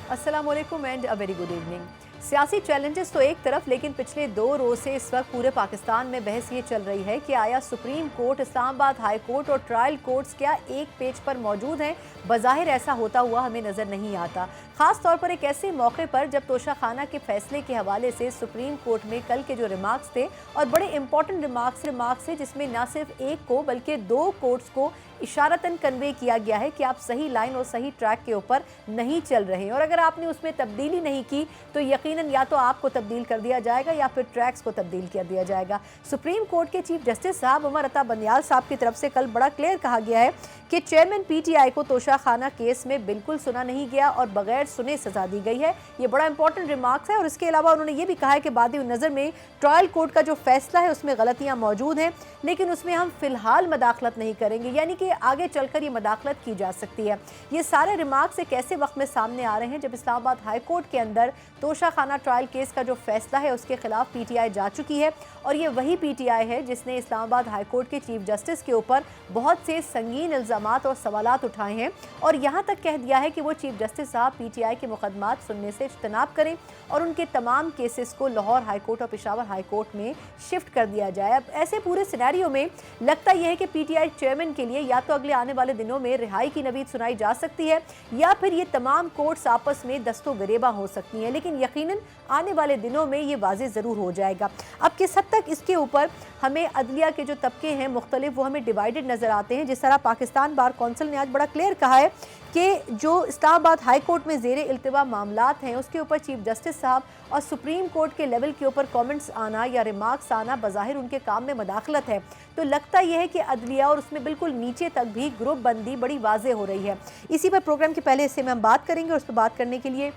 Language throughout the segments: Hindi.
अस्सलाम वालेकुम and a very good evening. सियासी चैलेंजेस तो एक तरफ, लेकिन पिछले 2 रोज से इस वक्त पूरे पाकिस्तान में बहस ये चल रही है कि आया supreme court, Islamabad high court और ट्रायल कोर्ट्स क्या एक पेज पर मौजूद हैं। बज़ाहिर ऐसा होता हुआ हमें नजर नहीं आता, खास तौर पर एक ऐसे मौके पर जब तोशाखाना के फैसले के हवाले से सुप्रीम कोर्ट में कल के जो रिमार्क्स थे, और बड़े इंपॉर्टेंट रिमार्क्स थे, जिसमें न सिर्फ एक को बल्कि 2 कोर्ट्स को इशारतन कन्वे किया गया है कि आप सही लाइन और सही ट्रैक के ऊपर नहीं चल रहे, और अगर आपने उसमें तब्दीली नहीं की तो यकीनन या तो आपको तब्दील कर दिया जाएगा या फिर ट्रैक्स को तब्दील कर दिया जाएगा। सुप्रीम कोर्ट के चीफ जस्टिस साहब उमर अता बंदयाल साहब की तरफ से कल बड़ा क्लियर कहा गया है कि चेयरमैन पीटीआई को तोशाखाना केस में बिल्कुल सुना नहीं गया और बगैर सुने सजा दी गई है। ये बड़ा इंपॉर्टेंट रिमार्क्स है। और इसके अलावा उन्होंने ये भी कहा है कि बादी नज़र में ट्रायल कोर्ट का जो फैसला है उसमें गलतियां मौजूद हैं, लेकिन उसमें हम फिलहाल मदाखलत नहीं करेंगे, यानी कि आगे चलकर ये मदाखलत की जा सकती है। ये सारे रिमार्क्स एक ऐसे वक्त में सामने आ रहे हैं जब इस्लामाबाद हाई कोर्ट के अंदर तोशाखाना ट्रायल केस का जो फैसला है उसके खिलाफ पीटीआई जा चुकी है, और ये वही पीटीआई है जिसने इस्लामाबाद हाई कोर्ट के चीफ जस्टिस के ऊपर बहुत से संगीन इल्ज़ामात और सवालात उठाए हैं, और यहाँ तक कह दिया है कि वो चीफ जस्टिस साहब पीटीआई के मुकदमात सुनने से इज्तनाब करें और उनके तमाम केसेस को लाहौर हाई कोर्ट और पेशावर हाई कोर्ट में शिफ्ट कर दिया जाए। अब ऐसे पूरे सिनेरियो में लगता यह है कि पीटीआई चेयरमैन के लिए या तो अगले आने वाले दिनों में रिहाई की नवीद सुनाई जा सकती है, या फिर ये तमाम कोर्ट्स आपस में दस्तो गरेबा हो सकती हैं, लेकिन यकीनन आने वाले दिनों में ये वाज़ेह ज़रूर हो जाएगा। अब किस हद तक इसके ऊपर हमें अदलिया के जो तबके हैं मुख्तलिफ, वो हमें डिवाइडेड नज़र आते हैं। जिस तरह पाकिस्तान बार कौंसिल ने आज बड़ा क्लियर कहा है कि जो इस्लामाबाद हाई कोर्ट में ज़ेरे इल्तिवा मामलात हैं उसके ऊपर चीफ जस्टिस साहब और सुप्रीम कोर्ट के लेवल के ऊपर कमेंट्स आना या रिमार्क्स आना बज़ाहिर उनके काम में मदाखलत है। तो लगता यह है कि अदलिया और उसमें बिल्कुल नीचे तक भी ग्रुप बंदी बड़ी वाज़ेह हो रही है। इसी पर प्रोग्राम के पहले हिस्से में हम बात करेंगे, और उस पर बात करने के लिए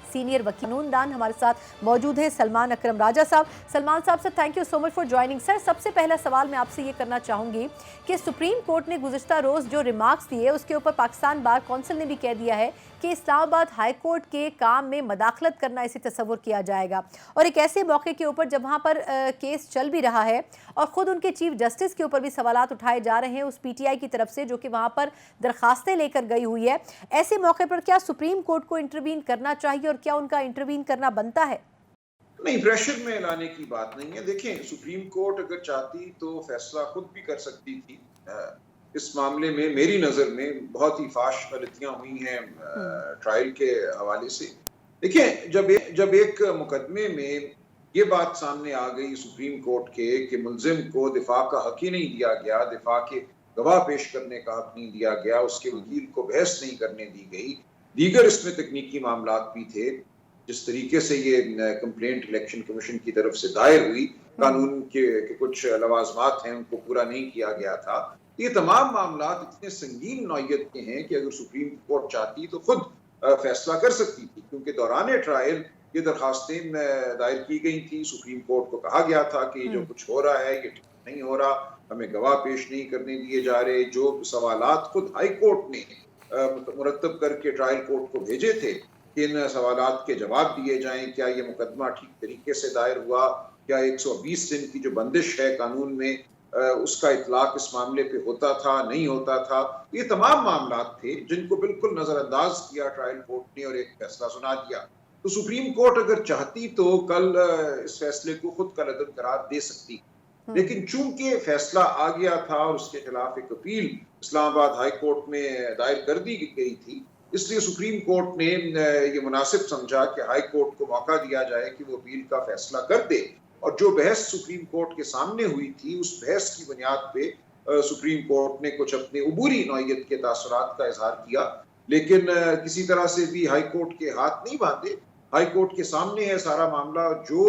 सीनियर वकील कानूनदान हमारे साथ मौजूद हैं सलमान अकरम राजा साहब। सलमान साहब, sir thank you so much for joining. Sir, सबसे पहला सवाल मैं आपसे ये करना चाहूँगी कि सुप्रीम कोर्ट ने गुज़िश्ता रोज़ जो रिमार्क्स दिए उसके ऊपर पाकिस्तान बार कौंसिल ने भी कह दिया है कि इस्लामाबाद हाई कोर्ट के काम में मदाखलत करना इसे तस्वुर किया जाएगा, और एक ऐसे मौके के ऊपर जब वहाँ पर केस चल भी रहा है और ख़ुद उनके चीफ जस्टिस के ऊपर भी सवालात उठाए जा रहे हैं उस पीटीआई की तरफ से जो कि वहाँ पर दरखास्तें लेकर गई हुई है। ऐसे मौके पर क्या सुप्रीम कोर्ट को इंटरवीन करना चाहिए और क्या उनका इंटरवीन करना बनता है? नहीं, प्रेशर में लाने की बात नहीं है। देखें, सुप्रीम कोर्ट अगर चाहती तो फैसला खुद भी कर सकती थी। इस मामले में मेरी नज़र में बहुत ही फाश गलतियां हुई हैं ट्रायल के हवाले से। देखिए, जब एक मुकदमे में ये बात सामने आ गई सुप्रीम कोर्ट के कि मुल्जिम को दिफा का हक ही नहीं दिया गया, दिफा के गवाह पेश करने का हक नहीं दिया गया, उसके वकील को बहस नहीं करने दी गई, दीगर इसमें तकनीकी मामलात भी थे, जिस तरीके से ये कंप्लेंट इलेक्शन कमीशन की तरफ से दायर हुई, कानून के कुछ लवाजमात हैं उनको पूरा नहीं किया गया था। ये तमाम मामलात इतने संगीन नौयत के हैं कि अगर सुप्रीम कोर्ट चाहती तो खुद फैसला कर सकती थी, क्योंकि दौरान ट्रायल ये दरखास्तें दायर की गई थी। सुप्रीम कोर्ट को कहा गया था कि जो कुछ हो रहा है ये ठीक नहीं हो रहा, हमें गवाह पेश नहीं करने दिए जा रहे। जो सवालात खुद हाई कोर्ट ने मुरतब करके ट्रायल कोर्ट को भेजे थे, इन सवालात के जवाब दिए जाएं, क्या ये मुकदमा ठीक तरीके से दायर हुआ, क्या 120 दिन की जो बंदिश है कानून में उसका इतलाक इस मामले पे होता था, नहीं होता था। ये तमाम मामलात थे जिनको बिल्कुल नजरअंदाज किया ट्रायल कोर्ट ने और एक फैसला सुना दिया। तो सुप्रीम कोर्ट अगर चाहती तो कल इस फैसले को खुद का लदन करार दे सकती, लेकिन चूंकि फैसला आ गया था और उसके खिलाफ एक अपील इस्लामाबाद हाई कोर्ट में दायर कर दी गई थी, इसलिए सुप्रीम कोर्ट ने ये मुनासिब समझा कि हाई कोर्ट को मौका दिया जाए कि वो अपील का फैसला कर दे। और जो बहस सुप्रीम कोर्ट के सामने हुई थी उस बहस की बुनियाद पे सुप्रीम कोर्ट ने कुछ अपने उबूरी नौयत के तासुरात का इजहार किया, लेकिन किसी तरह से भी हाई कोर्ट के हाथ नहीं बांधे। हाई कोर्ट के सामने है सारा मामला। जो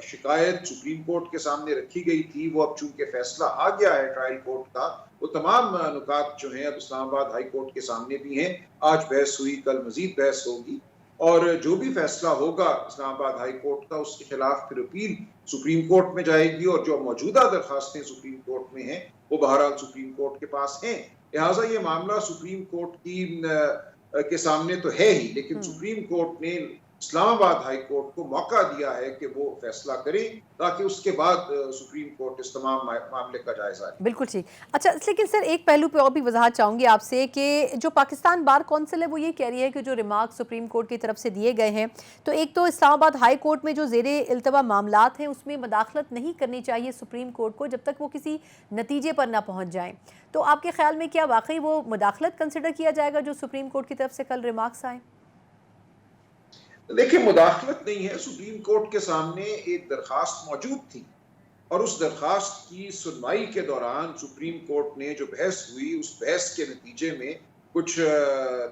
शिकायत सुप्रीम कोर्ट के सामने रखी गई थी वो अब चूंकि फैसला आ गया है ट्रायल कोर्ट का, वो तमाम नुकात जो हैं अब इस्लामाबाद हाई कोर्ट के सामने भी हैं। आज बहस हुई, कल मजीद बहस होगी, और जो भी फैसला होगा इस्लामाबाद हाई कोर्ट का उसके खिलाफ फिर अपील सुप्रीम कोर्ट में जाएगी, और जो मौजूदा दरखास्तें सुप्रीम कोर्ट में हैं वो बहरहाल सुप्रीम कोर्ट के पास हैं। लिहाजा ये मामला सुप्रीम कोर्ट की के सामने तो है ही, लेकिन सुप्रीम कोर्ट ने इस्लामाबाद हाई कोर्ट को मौका दिया है कि वो फैसला करे, ताकि उसके बाद सुप्रीम कोर्ट इस तमाम मामले का जायजा ले। बिल्कुल ठीक। अच्छा, लेकिन सर एक पहलू पे और भी वजाहत चाहूँगी आपसे कि जो पाकिस्तान बार कौंसिल है वो ये कह रही है कि जो रिमार्क सुप्रीम कोर्ट की तरफ से दिए गए हैं, तो एक तो इस्लामाबाद हाई कोर्ट में जो ज़ेरे इल्तवा मामलात हैं उसमें मदाखलत नहीं करनी चाहिए सुप्रीम कोर्ट को जब तक वो किसी नतीजे पर ना पहुँच जाएँ। तो आपके ख्याल में क्या वाकई वो मदाखलत कंसिडर किया जाएगा जो सुप्रीम कोर्ट की तरफ से कल रिमार्क्स आए? देखिए, मुदाखलत नहीं है। सुप्रीम कोर्ट के सामने एक दरखास्त मौजूद थी और उस दरखास्त की सुनवाई के दौरान सुप्रीम कोर्ट ने जो बहस हुई, उस बहस के नतीजे में कुछ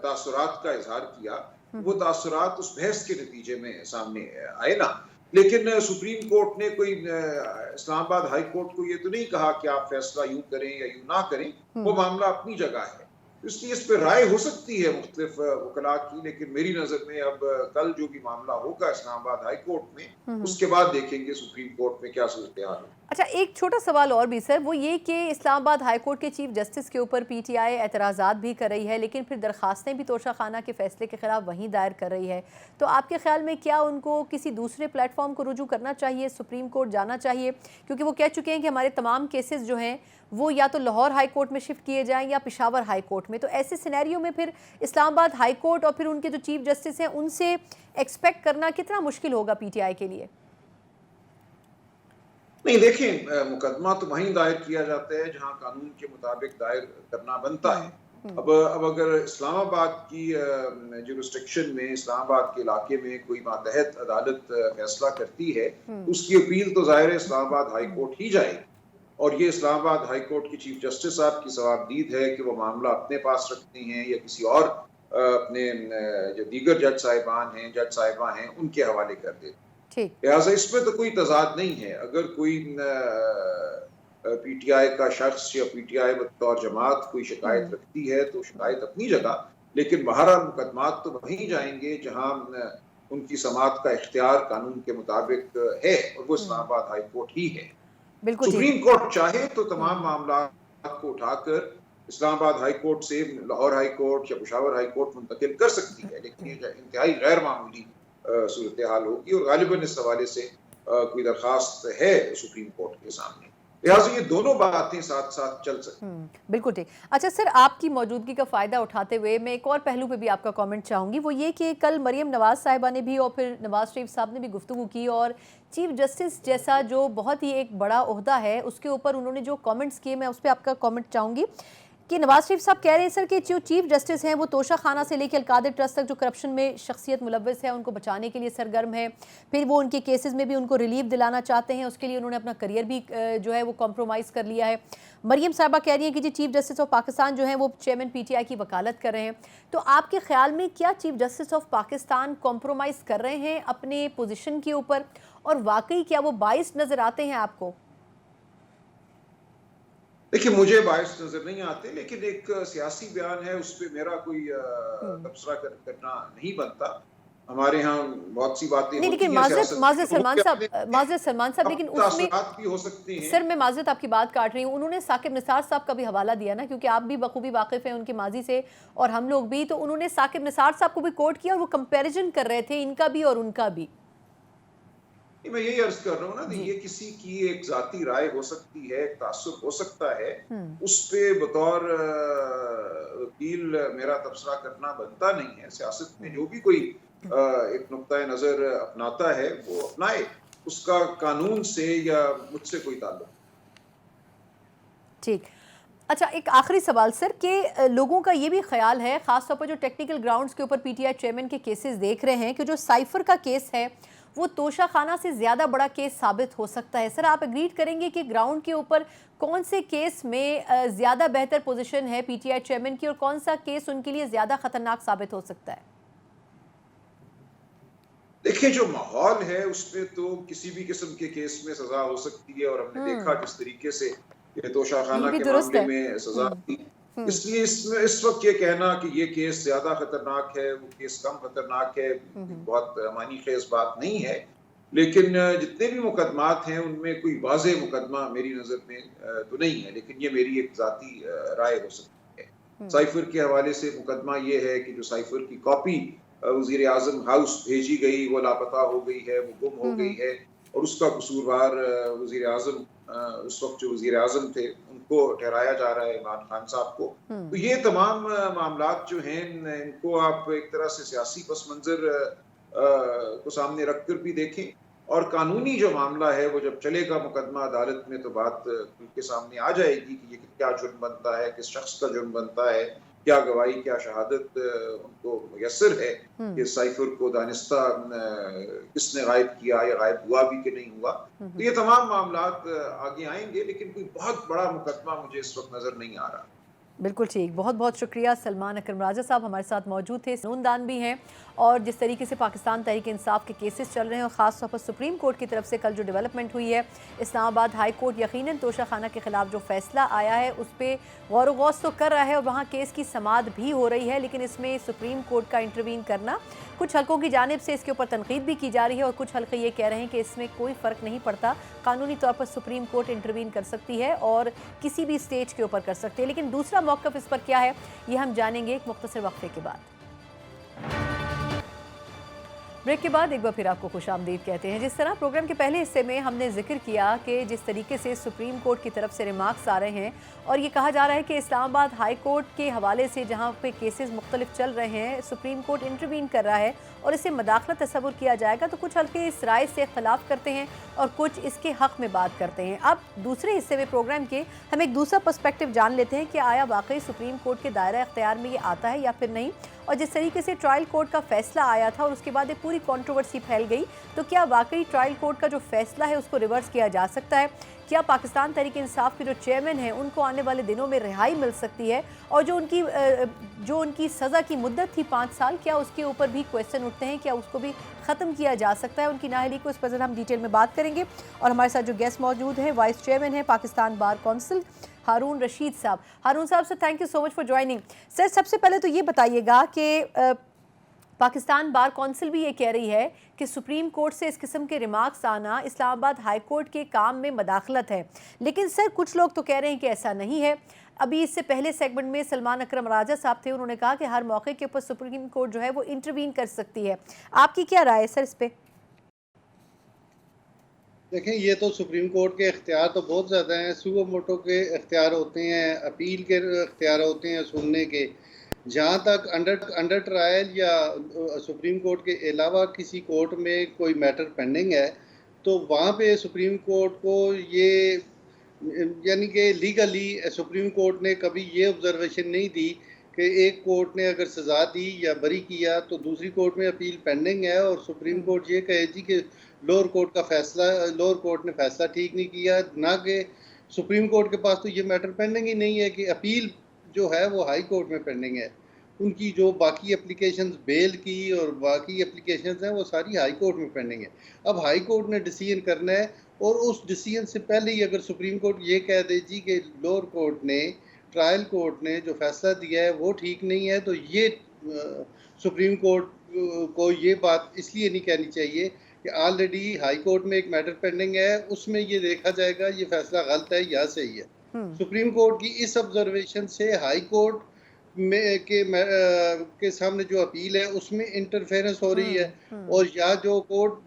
तासुरात का इजहार किया। वो तासुरात उस बहस के नतीजे में सामने आए ना। लेकिन सुप्रीम कोर्ट ने कोई इस्लामाबाद हाई कोर्ट को ये तो नहीं कहा कि आप फैसला यूं करें या यूं ना करें। वो मामला अपनी जगह है, इसलिए इस पर राय हो सकती है मुख्तलिफ वकला की। लेकिन मेरी नजर में अब कल जो भी मामला होगा इस्लामाबाद हाई कोर्ट में, उसके बाद देखेंगे सुप्रीम कोर्ट में क्या सूरत हाल है। अच्छा, एक छोटा सवाल और भी सर, वो ये कि इस्लामाबाद हाई कोर्ट के चीफ जस्टिस के ऊपर पीटीआई एतराज़ात भी कर रही है, लेकिन फिर दरखास्तें भी तोशा खाना के फैसले के खिलाफ वहीं दायर कर रही है। तो आपके ख्याल में क्या उनको किसी दूसरे प्लेटफॉर्म को रुजू करना चाहिए, सुप्रीम कोर्ट जाना चाहिए? क्योंकि वो कह चुके हैं कि हमारे तमाम केसेस जो हैं वो या तो लाहौर हाई कोर्ट में शिफ्ट किए जाएं या पेशावर हाई कोर्ट में। तो ऐसे सिनेरियो में फिर इस्लामाबाद हाई कोर्ट और फिर उनके जो चीफ जस्टिस हैं उनसे एक्सपेक्ट करना कितना मुश्किल होगा पीटीआई के लिए? नहीं, देखें, मुकदमा तो वहीं दायर किया जाता है जहां कानून के मुताबिक दायर करना बनता है। अब अगर इस्लामाबाद की जुरिस्डिक्शन में, इस्लामाबाद के इलाके में कोई मातहत अदालत फैसला करती है, उसकी अपील तो ज़ाहिर है इस्लामाबाद हाई कोर्ट ही जाएगी। और ये इस्लामाबाद हाई कोर्ट की चीफ जस्टिस साहब की सवाबदीद है कि वो मामला अपने पास रखते हैं या किसी और अपने जो दीगर जज साहिबान हैं उनके हवाले कर देते हैं। लिहाजा इसमें तो कोई तजाद नहीं है। अगर कोई पीटीआई का शख्स या पीटीआई बतौर जमात कोई शिकायत रखती है तो शिकायत अपनी जगह, लेकिन बहरहाल मुकदमात तो वहीं जाएंगे जहां उनकी समाअत का इख्तियार कानून के मुताबिक है, और वो इस्लामाबाद हाई कोर्ट ही है। सुप्रीम कोर्ट चाहे तो तमाम मामला को उठाकर इस्लामाबाद हाई कोर्ट से लाहौर हाई कोर्ट या पेशावर हाई कोर्ट मुंतकिल कर सकती है, लेकिन ये इंतहाई गैर मामूली सूरत हाल होगी और गालिबन इस हवाले से कोई दरखास्त है सुप्रीम कोर्ट के सामने। लिहाजा ये दोनों बातें साथ साथ चल सकती हैं। बिल्कुल ठीक। अच्छा सर, आपकी मौजूदगी का फ़ायदा उठाते हुए मैं एक और पहलू पे भी आपका कमेंट चाहूँगी, वो ये कि कल मरियम नवाज़ साहिबा ने भी और फिर नवाज़ शरीफ साहब ने भी गुफ्तगू की और चीफ जस्टिस जैसा जो बहुत ही एक बड़ा ओहदा है उसके ऊपर उन्होंने जो कमेंट्स किए, मैं उस पर आपका कमेंट चाहूँगी कि नवाज शरीफ साहब कह रहे हैं सर कि जो चीफ जस्टिस हैं वो तोशा खाना से लेकर अलकादिर ट्रस्ट तक जो करप्शन में शख्सियत मुलव्वस है उनको बचाने के लिए सरगर्म है। फिर वो उनके केसेस में भी उनको रिलीफ दिलाना चाहते हैं, उसके लिए उन्होंने अपना करियर भी जो है वो कॉम्प्रोमाइज़ कर लिया है। मरियम साहिबा कह रही हैं कि जी चीफ जस्टिस ऑफ पाकिस्तान जो हैं वो चेयरमैन पीटीआई की वकालत कर रहे हैं। तो आपके ख्याल में क्या chief justice of Pakistan compromise कर रहे हैं अपने पोजिशन के ऊपर, और वाकई क्या वो बाइस नज़र आते हैं आपको? देखिए, मुझे बायस नजर नहीं आते, लेकिन एक सियासी बयान है, उस पर मेरा कोई तबसरा करना नहीं बनता। हमारे यहाँ बहुत सी बातें नहीं, लेकिन माज़रत सलमान साहब, लेकिन उसमें भी हो सकती हैं। सर मैं माज़रत आपकी बात काट रही हूँ, उन्होंने साकिब निसार साहब का भी हवाला दिया ना, क्योंकि आप भी बखूबी वाकिफ़ हैं उनके माजी से और हम लोग भी, तो उन्होंने साकिब निसार साहब को भी कोट किया और वो कंपैरिजन कर रहे थे इनका भी और उनका भी। मैं यही अर्ज कर रहा हूँ ना, ये किसी की एक जाती राय हो सकती है, एक तासुब हो सकता है, उस पे बतौर वकील मेरा तबसरा करना बनता नहीं है। सियासत में जो भी कोई एक नुक्ता नजर अपनाता है वो अपनाए, उसका कानून से या मुझसे कोई ताल्लुक। ठीक। अच्छा, एक आखिरी सवाल सर कि लोगों का ये भी ख्याल है, खासतौर पर जो टेक्निकल ग्राउंड्स के ऊपर पीटीआई चेयरमैन के केसेस देख रहे हैं, कि जो साइफर का केस है वो तोशा खाना से ज़्यादा बड़ा केस साबित हो सकता है। सर आप एग्रीड करेंगे कि ग्राउंड के ऊपर कौन से केस में ज़्यादा बेहतर पोजीशन है पीटीआई चेयरमैन की और कौन सा केस उनके लिए ज़्यादा खतरनाक साबित हो सकता है? देखिए, जो माहौल है उसमें तो किसी भी किस्म के केस में सजा हो सकती है, और हमने देखा जिस तरीके से तोशा खाना के मामले में सजा दी। इसलिए इसमें इस वक्त ये कहना कि ये केस ज्यादा खतरनाक है, वो केस कम खतरनाक है, बहुत मानी खेज बात नहीं है। लेकिन जितने भी मुकदमात हैं उनमें कोई वाज़े मुकदमा मेरी नजर में तो नहीं है, लेकिन ये मेरी एक जाती राय हो सकती है। साइफर के हवाले से मुकदमा ये है कि जो साइफर की कॉपी वज़ीर आज़म हाउस भेजी गई, वो लापता हो गई है, वो गुम हो गई है और उसका कसूरवार वज़ीर आज़म उस वक़्त जो वज़ीर आज़म थे, उनको ठहराया जा रहा है, इमरान खान साहब को। तो ये तमाम मामलात जो हैं, इनको आप एक तरह से सियासी पस मंज़र को सामने रखकर भी देखें और कानूनी जो मामला है, वो जब चलेगा मुकदमा अदालत में, तो बात खुल के सामने आ जाएगी कि ये क्या जुर्म बनता है, किस शख्स का जुर्म बनता है, क्या गवाही, क्या शहादत उनको मुयस्सर है कि साइफर को दानिस्ता किसने गायब किया या गायब हुआ भी कि नहीं हुआ। तो ये तमाम मामलात आगे आएंगे, लेकिन कोई बहुत बड़ा मुकदमा मुझे इस वक्त नजर नहीं आ रहा। बिल्कुल ठीक, बहुत बहुत शुक्रिया। सलमान अकरम राजा साहब हमारे साथ मौजूद थे, कानूनदान भी हैं, और जिस तरीके से पाकिस्तान तहरीक इंसाफ के केसेस चल रहे हैं और ख़ास तौर पर सुप्रीम कोर्ट की तरफ से कल जो डेवलपमेंट हुई है, इस्लामाबाद हाई कोर्ट यकीनन तोशा खाना के खिलाफ जो फैसला आया है उस पर गौर व गौस तो कर रहा है और वहाँ केस की समाअत भी हो रही है, लेकिन इसमें सुप्रीम कोर्ट का इंटरवीन करना, कुछ हलकों की जानिब से इसके ऊपर तनकीद भी की जा रही है और कुछ हल्के ये कह रहे हैं कि इसमें कोई फ़र्क नहीं पड़ता, कानूनी तौर पर सुप्रीम कोर्ट इंटरवीन कर सकती है और किसी भी स्टेज के ऊपर कर सकती है। लेकिन दूसरा मौक़िफ़ इस पर क्या है, ये हम जानेंगे एक मुख्तसर वक्फे के बाद। ब्रेक के बाद एक बार फिर आपको खुशामदीद कहते हैं। जिस तरह प्रोग्राम के पहले हिस्से में हमने जिक्र किया कि जिस तरीके से सुप्रीम कोर्ट की तरफ से रिमार्क्स आ रहे हैं और ये कहा जा रहा है कि इस्लामाबाद हाई कोर्ट के हवाले से जहां पे केसेस मुख्तलिफ चल रहे हैं, सुप्रीम कोर्ट इंटरवीन कर रहा है और इसे मदाखलत तस्वुर किया जाएगा, तो कुछ हल्के इस राय से इख्तलाफ करते हैं और कुछ इसके हक़ में बात करते हैं। अब दूसरे हिस्से में प्रोग्राम के हम एक दूसरा पर्सपेक्टिव जान लेते हैं कि आया वाकई सुप्रीम कोर्ट के दायरा इख्तियार में ये आता है या फिर नहीं, और जिस तरीके से ट्रायल कोर्ट का फैसला आया था और उसके बाद एक पूरी कंट्रोवर्सी फैल गई, तो क्या वाकई ट्रायल कोर्ट का जो फैसला है उसको रिवर्स किया जा सकता है? क्या पाकिस्तान तहरीक इंसाफ के जो चेयरमैन हैं उनको आने वाले दिनों में रिहाई मिल सकती है? और जो उनकी सज़ा की मुद्दत थी 5 साल, क्या उसके ऊपर भी क्वेश्चन उठते हैं, क्या उसको भी ख़त्म किया जा सकता है उनकी नाअहली को? इस पर हम डिटेल में बात करेंगे और हमारे साथ जो गेस्ट मौजूद हैं, वाइस चेयरमैन हैं पाकिस्तान बार काउंसिल हारून रशीद साहब। हारून साहब sir, thank you so much for joining. Sir, सबसे पहले तो ये बताइएगा कि पाकिस्तान बार काउंसिल भी ये कह रही है कि सुप्रीम कोर्ट से इस किस्म के रिमार्क्स आना इस्लामाबाद हाई कोर्ट के काम में मदाखलत है, लेकिन सर कुछ लोग तो कह रहे हैं कि ऐसा नहीं है। अभी इससे पहले सेगमेंट में सलमान अकरम राजा साहब थे, उन्होंने कहा कि हर मौके के ऊपर सुप्रीम कोर्ट जो है वो इंटरवीन कर सकती है। आपकी क्या राय है सर इस पर? देखें, ये तो सुप्रीम कोर्ट के इख्तियार तो बहुत ज़्यादा हैं। सुओ मोटो के इख्तियार होते हैं, अपील के इख्तियार होते हैं सुनने के। जहाँ तक अंडर ट्रायल या सुप्रीम कोर्ट के अलावा किसी कोर्ट में कोई मैटर पेंडिंग है, तो वहाँ पे सुप्रीम कोर्ट को ये यानी कि लीगली सुप्रीम कोर्ट ने कभी ये ऑब्जर्वेशन नहीं दी कि एक कोर्ट ने अगर सज़ा दी या बरी किया तो दूसरी कोर्ट में अपील पेंडिंग है और सुप्रीम कोर्ट ये कहे जी कि लोअर कोर्ट ने फैसला ठीक नहीं किया, ना कि सुप्रीम कोर्ट के पास तो ये मैटर पेंडिंग ही नहीं है कि अपील जो है वो हाई कोर्ट में पेंडिंग है। उनकी जो बाकी एप्लीकेशंस बेल की और बाकी एप्लीकेशंस हैं वो सारी हाई कोर्ट में पेंडिंग है। अब हाई कोर्ट ने डिसीजन करना है और उस डिसीजन से पहले ही अगर सुप्रीम कोर्ट ये कह दे जी कि लोअर कोर्ट ने, ट्रायल कोर्ट ने जो फैसला दिया है वो ठीक नहीं है, तो ये सुप्रीम कोर्ट को ये बात इसलिए नहीं कहनी चाहिए कि ऑलरेडी हाई कोर्ट में एक मैटर पेंडिंग है, उसमें ये देखा जाएगा ये फैसला गलत है या सही है। सुप्रीम कोर्ट की इस ऑब्जर्वेशन से हाई कोर्ट में के सामने जो अपील है उसमें इंटरफेरेंस हो रही है और या जो कोर्ट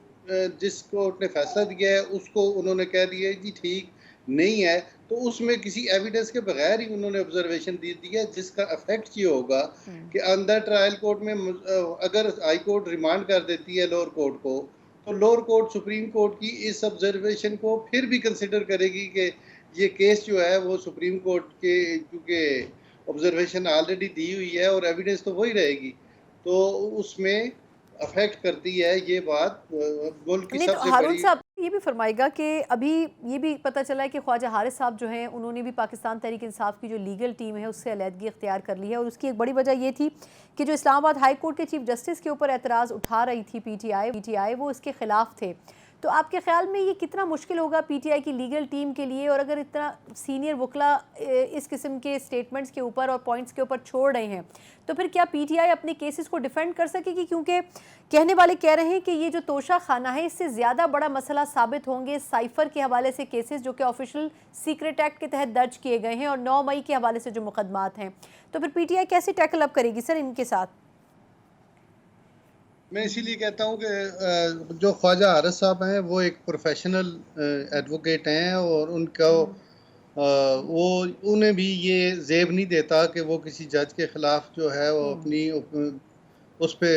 जिस कोर्ट ने फैसला दिया है उसको उन्होंने कह दिया जी ठीक नहीं है, तो उसमें किसी एविडेंस के बगैर ही उन्होंने ऑब्जर्वेशन दी है, जिसका इफेक्ट ये होगा कि अंदर ट्रायल कोर्ट में अगर हाई कोर्ट रिमांड कर देती है लोअर कोर्ट को, तो लोअर कोर्ट सुप्रीम कोर्ट की इस ऑब्जर्वेशन को फिर भी कंसिडर करेगी कि ये केस जो है वो सुप्रीम कोर्ट के, क्योंकि ऑब्जर्वेशन ऑलरेडी दी हुई है और एविडेंस तो वही रहेगी, तो उसमें अफेक्ट करती है ये बात मुल्क की सबसे हारून बड़ी। साहब ये भी फरमाएगा कि अभी ये भी पता चला है कि ख्वाजा हारिस साहब जो हैं उन्होंने भी पाकिस्तान तहरीक इंसाफ की जो लीगल टीम है उससे अलहदगी इख्तियार कर ली है और उसकी एक बड़ी वजह ये थी कि जो इस्लामाबाद हाई कोर्ट के चीफ जस्टिस के ऊपर एतराज़ उठा रही थी पीटीआई वो इसके ख़िलाफ़ थे। तो आपके ख्याल में ये कितना मुश्किल होगा पीटीआई की लीगल टीम के लिए, और अगर इतना सीनियर वकला इस किस्म के स्टेटमेंट्स के ऊपर और पॉइंट्स के ऊपर छोड़ रहे हैं, तो फिर क्या पीटीआई अपने केसेस को डिफेंड कर सकेगी? क्योंकि कहने वाले कह रहे हैं कि ये जो तोशा खाना है इससे ज़्यादा बड़ा मसला साबित होंगे साइफर के हवाले से केसेस जो कि ऑफिशियल सीक्रेट एक्ट के तहत दर्ज किए गए हैं और 9 मई के हवाले से जो मुकदमात हैं, तो फिर पीटीआई कैसे टैकल अप करेगी सर इनके साथ? मैं इसीलिए कहता हूँ कि जो ख्वाजा हारिस साहब हैं वो एक प्रोफेशनल एडवोकेट हैं, और उनका वो उन्हें भी ये जेब नहीं देता कि वो किसी जज के खिलाफ जो है वो हम्म। अपनी उस पे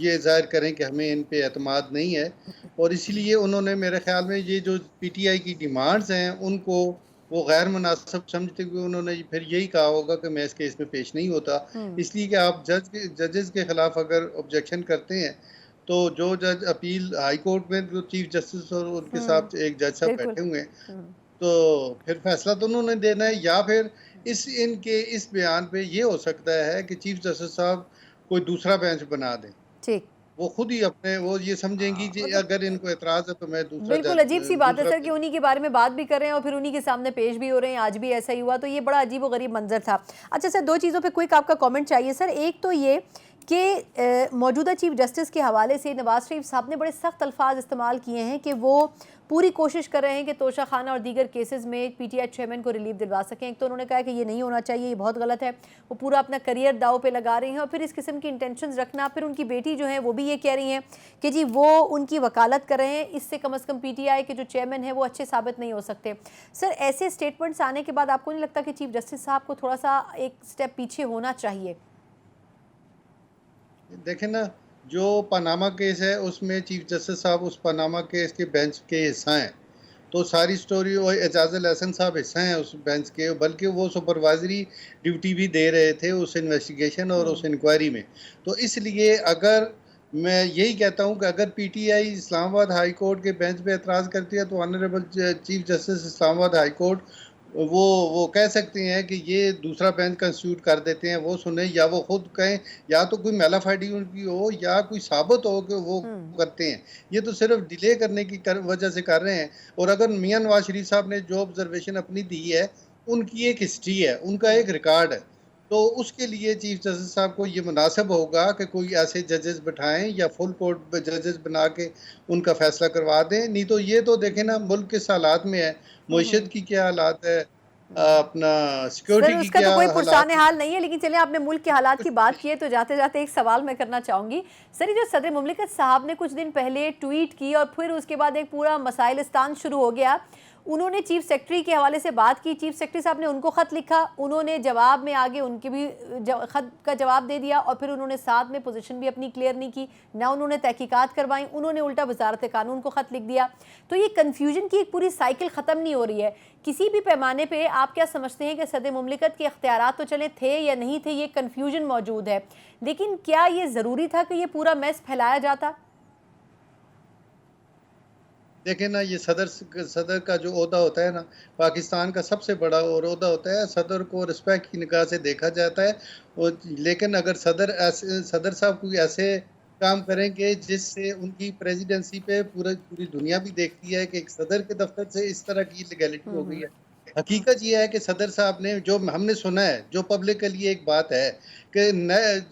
ये जाहिर करें कि हमें इन पे एतमाद नहीं है। और इसीलिए उन्होंने मेरे ख्याल में ये जो पीटीआई की डिमांड्स हैं उनको वो गैर मुनासिब समझते हुए उन्होंने फिर यही कहा होगा कि मैं इस केस में पेश नहीं होता। हम्म। इसलिए कि आप जजेस के खिलाफ अगर ऑब्जेक्शन करते हैं तो जो जज अपील हाई कोर्ट में जो चीफ जस्टिस और उनके हम्म। साथ एक जज साहब बिल्कुल। बैठे हुए हैं, हम्म। तो फिर फैसला तो उन्होंने देना है, या फिर इनके इस बयान पे ये हो सकता है कि चीफ जस्टिस साहब कोई दूसरा बेंच बना दें। ठीक। वो खुद ही अपने वो ये समझेंगी कि मतलब अगर इनको एतराज है तो मैं बिल्कुल अजीब सी बात है दूसरा सर कि उन्हीं के बारे में बात भी कर रहे हैं और फिर उन्हीं के सामने पेश भी हो रहे हैं। आज भी ऐसा ही हुआ, तो ये बड़ा अजीब और गरीब मंजर था। अच्छा सर, दो चीज़ों पे क्विक आपका कमेंट चाहिए सर। एक तो ये कि मौजूदा चीफ जस्टिस के हवाले से नवाज शरीफ साहब ने बड़े सख्त अल्फाज इस्तेमाल किए हैं कि वो पूरी कोशिश कर रहे हैं कि तोशा खाना और दीगर केसेस में पीटीआई चेयरमैन को रिलीफ दिलवा सकें। एक तो उन्होंने कहा कि ये नहीं होना चाहिए, ये बहुत गलत है, वो पूरा अपना करियर दाव पे लगा रहे हैं। और फिर इस किस्म की इंटेंशंस रखना, फिर उनकी बेटी जो है वो भी ये कह रही हैं कि जी वो उनकी वकालत कर रहे हैं, इससे कम अज़ कम पीटीआई के जो चेयरमैन है वो अच्छे साबित नहीं हो सकते। सर ऐसे स्टेटमेंट्स आने के बाद आपको नहीं लगता कि चीफ जस्टिस साहब को थोड़ा सा एक स्टेप पीछे होना चाहिए? देखें ना, जो पनामा केस है उसमें चीफ जस्टिस साहब उस पनामा केस के बेंच के हिस्सा हैं, तो सारी स्टोरी और एजाजुल हसन साहब हिस्सा हैं उस बेंच के, बल्कि वो सुपरवाइजरी ड्यूटी भी दे रहे थे उस इन्वेस्टिगेशन और उस इंक्वायरी में। तो इसलिए अगर मैं यही कहता हूं कि अगर पीटीआई इस्लामाबाद हाई कोर्ट के बेंच पे एतराज़ करती है तो honourable chief justice Islamabad high court वो कह सकते हैं कि ये दूसरा बेंच कंस्टिट्यूट कर देते हैं, वो सुने, या वो खुद कहें, या तो कोई मेलाफाइडी उनकी हो या कोई साबित हो कि वो करते हैं। ये तो सिर्फ डिले करने की वजह से कर रहे हैं। और अगर मियां नवाज शरीफ साहब ने जो ऑब्जर्वेशन अपनी दी है, उनकी एक हिस्ट्री है, उनका एक रिकॉर्ड है, तो उसके लिए चीफ जस्टिस साहब को ये मुनासिब होगा कि कोई ऐसे जजेस बिठाएं या फुल कोर्ट जजेस बना के उनका फैसला करवा दें। नहीं तो ये तो देखें ना मुल्क किस हालात में है, मईशत की क्या हालात है, अपना सर सिक्योरिटी की उसका तो क्या कोई हालात पुरसाने है। हाल नहीं है, लेकिन चलिए आपने मुल्क के हालात की बात की है तो जाते जाते एक सवाल मैं करना चाहूँगी। सर ये जो सदर मुमलिकत साहब ने कुछ दिन पहले ट्वीट की और फिर उसके बाद एक पूरा मसाइलिस्तान शुरू हो गया, उन्होंने चीफ सेक्रेटरी के हवाले से बात की, चीफ सेक्रेटरी साहब ने उनको ख़त लिखा, उन्होंने जवाब में आगे उनके भी ख़त का जवाब दे दिया और फिर उन्होंने साथ में पोजीशन भी अपनी क्लियर नहीं की, ना उन्होंने तहकीकात करवाई, उन्होंने उल्टा वजारत कानून को ख़त लिख दिया। तो ये कन्फ्यूजन की एक पूरी साइकिल ख़त्म नहीं हो रही है किसी भी पैमाने पे। आप क्या समझते हैं कि सदर मुमलिकत के इख्तियारात तो चले थे या नहीं थे, ये कन्फ्यूजन मौजूद है, लेकिन क्या ये ज़रूरी था कि ये पूरा मैस फैलाया जाता? देखें ना, ये सदर का जो ओहदा होता है ना, पाकिस्तान का सबसे बड़ा और ओहदा होता है, सदर को रिस्पेक्ट की निगाह से देखा जाता है। और लेकिन अगर सदर साहब कोई ऐसे काम करेंगे जिससे उनकी प्रेसिडेंसी पे पूरी दुनिया भी देखती है कि एक सदर के दफ्तर से इस तरह की लीगैलिटी हो गई है। हकीकत ये है कि सदर साहब ने, जो हमने सुना है, जो पब्लिक के लिए एक बात है कि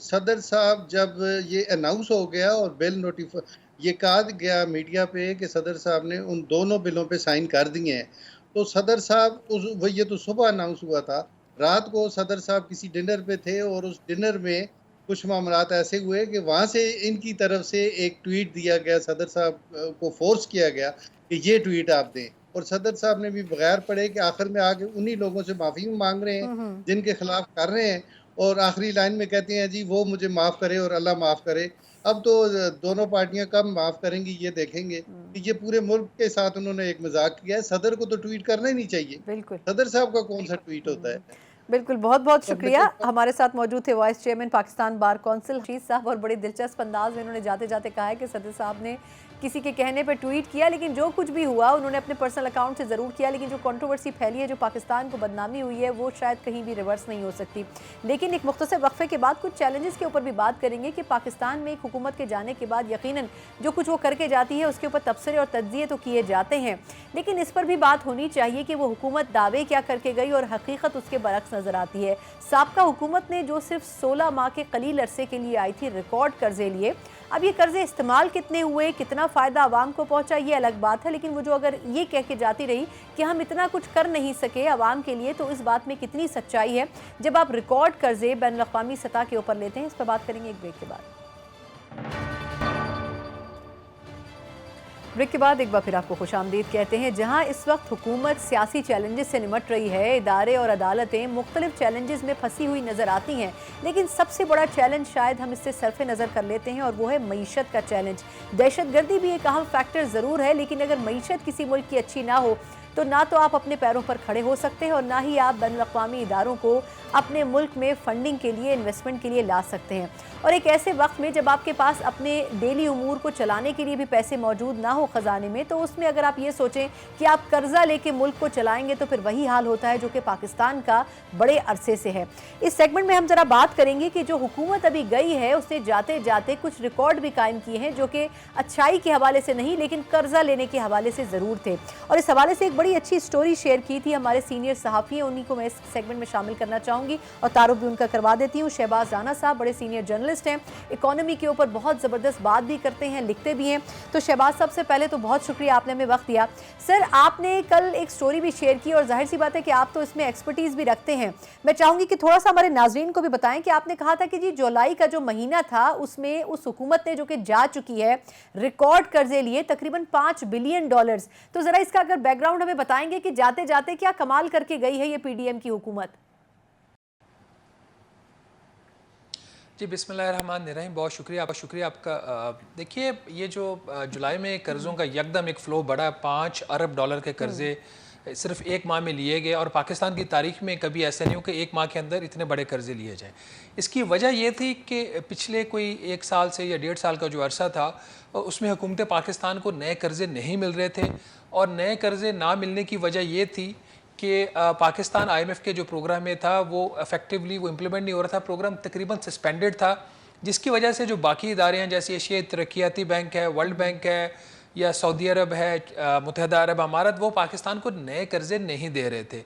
सदर साहब जब ये अनाउंस हो गया और बिल नोटिफाई ये कहा गया मीडिया पे कि सदर साहब ने उन दोनों बिलों पे साइन कर दिए हैं, तो सदर साहब ये तो सुबह अनाउंस हुआ था, रात को सदर साहब किसी डिनर पे थे और उस डिनर में कुछ मामलात ऐसे हुए कि वहाँ से इनकी तरफ से एक ट्वीट दिया गया, सदर साहब को फोर्स किया गया कि ये ट्वीट आप दें, और सदर साहब ने भी बगैर पढ़े कि आखिर में आके उन्हीं लोगों से माफ़ी मांग रहे हैं जिनके खिलाफ कर रहे हैं, और आखिरी लाइन में कहते हैं जी वो मुझे माफ़ करे और अल्लाह माफ़ करे। अब तो दोनों पार्टियां कब माफ़ करेंगी ये देखेंगे कि ये पूरे मुल्क के साथ उन्होंने एक मजाक किया है। सदर को तो ट्वीट करना ही नहीं चाहिए, बिल्कुल। सदर साहब का कौन सा ट्वीट होता है। बिल्कुल, बहुत बहुत पब्लिक शुक्रिया। को हमारे साथ मौजूद थे vice chairman Pakistan bar council Rashid साहब, और बड़े दिलचस्प अंदाज में उन्होंने जाते जाते कहा है कि सदर साहब ने किसी के कहने पर ट्वीट किया, लेकिन जो कुछ भी हुआ उन्होंने अपने पर्सनल अकाउंट से ज़रूर किया, लेकिन जो कंट्रोवर्सी फैली है, जो पाकिस्तान को बदनामी हुई है, वो शायद कहीं भी रिवर्स नहीं हो सकती। लेकिन एक मुख्तसर वक्फे के बाद कुछ चैलेंजेस के ऊपर भी बात करेंगे कि पाकिस्तान में एक हुकूमत के जाने के बाद यकीनन जो कुछ वो करके जाती है उसके ऊपर तबसरे और तज्जिए तो किए जाते हैं, लेकिन इस पर भी बात होनी चाहिए कि वो हुकूमत दावे क्या करके गई और हकीकत उसके बरक्स नज़र आती है। साबका हुकूमत ने जो सिर्फ 16 माह के कलील अरसे के लिए आई थी, रिकॉर्ड कर्जे लिए, अब ये कर्जे इस्तेमाल कितने हुए, कितना फ़ायदा आवाम को पहुंचा, ये अलग बात है, लेकिन वो जो अगर ये कह के जाती रही कि हम इतना कुछ कर नहीं सके आवाम के लिए, तो इस बात में कितनी सच्चाई है जब आप रिकॉर्ड कर्जे बैनुल अक़वामी सतह के ऊपर लेते हैं। इस पर बात करेंगे एक ब्रेक के बाद। ब्रेक के बाद एक बार फिर आपको खुशामदीद कहते हैं। जहां इस वक्त हुकूमत सियासी चैलेंजेस से निमट रही है, इदारे और अदालतें मुख्तलिफ चैलेंजेस में फंसी हुई नजर आती हैं, लेकिन सबसे बड़ा चैलेंज शायद हम इससे सरफे नज़र कर लेते हैं और वो है मईशत का चैलेंज। दहशतगर्दी भी एक अहम फैक्टर ज़रूर है, लेकिन अगर मईशत किसी मुल्क की अच्छी ना हो तो ना तो आप अपने पैरों पर खड़े हो सकते हैं और ना ही आप बैनुल-अक़वामी इदारों को अपने मुल्क में फंडिंग के लिए, इन्वेस्टमेंट के लिए ला सकते हैं। और एक ऐसे वक्त में जब आपके पास अपने डेली उमूर को चलाने के लिए भी पैसे मौजूद ना हो ख़जाने में, तो उसमें अगर आप ये सोचें कि आप कर्जा लेके मुल्क को चलाएंगे तो फिर वही हाल होता है जो कि पाकिस्तान का बड़े अरसे से है। इस सेगमेंट में हम ज़रा बात करेंगे कि जो हुकूमत अभी गई है उसने जाते जाते कुछ रिकॉर्ड भी कायम किए हैं जो कि अच्छाई के हवाले से नहीं लेकिन कर्जा लेने के हवाले से ज़रूर थे। और इस हवाले से एक बड़ी अच्छी स्टोरी शेयर की थी हमारे सीनियर सहाफ़ी हैं, उन्हीं को मैं इस सेगमेंट में शामिल करना चाहूँगी और तारुफ भी उनका करवा देती हूँ। शहबाज राना साहब बड़े सीनियर जर्नलिस्ट हैं, इकोनॉमी के ऊपर बहुत ज़बरदस्त बात भी करते हैं, लिखते भी हैं। तो शहबाज साहब से पहले तो बहुत शुक्रिया, आपने हमें वक्त दिया। सर, आपने कल एक स्टोरी भी शेयर की और जाहिर सी बात है कि आप तो इसमें एक्सपर्टीज़ भी रखते हैं। मैं चाहूँगी कि थोड़ा सा हमारे नाजरीन को भी बताएं कि आपने कहा था कि जी जुलाई का जो महीना था उसमें उस हुकूमत ने जो कि जा चुकी है रिकॉर्ड कर्जे लिए तकरीबन $5 बिलियन। तो ज़रा इसका अगर बैकग्राउंड हमें बताएंगे कि जाते जाते क्या कमाल करके गई है ये पीडीएम की हुकूमत। जी बिस्मिल्लाहिर्रहमानिर्रहीम, बहुत शुक्रिया आपका। देखिए, ये जो जुलाई में कर्ज़ों का यकदम एक फ़्लो बढ़ा, $5 अरब के कर्ज़े सिर्फ एक माह में लिए गए और पाकिस्तान की तारीख में कभी ऐसा नहीं हो कि एक माह के अंदर इतने बड़े कर्ज़े लिए जाएँ। इसकी वजह ये थी कि पिछले कोई 1 साल से या 1.5 साल का जो अरसा था उसमें हुकूमत पाकिस्तान को नए कर्ज़े नहीं मिल रहे थे और नए कर्ज़े ना मिलने की वजह ये थी कि पाकिस्तान IMF के जो प्रोग्राम में था वो इफेक्टिवली वो इम्प्लीमेंट नहीं हो रहा था, प्रोग्राम तकरीबन सस्पेंडेड था, जिसकी वजह से जो बाकी इदारे हैं जैसे एशियाई तरक्याती बैंक है, वर्ल्ड बैंक है या सऊदी अरब है, मुत्तहिदा अरब अमारात, वो पाकिस्तान को नए कर्जे नहीं दे रहे थे।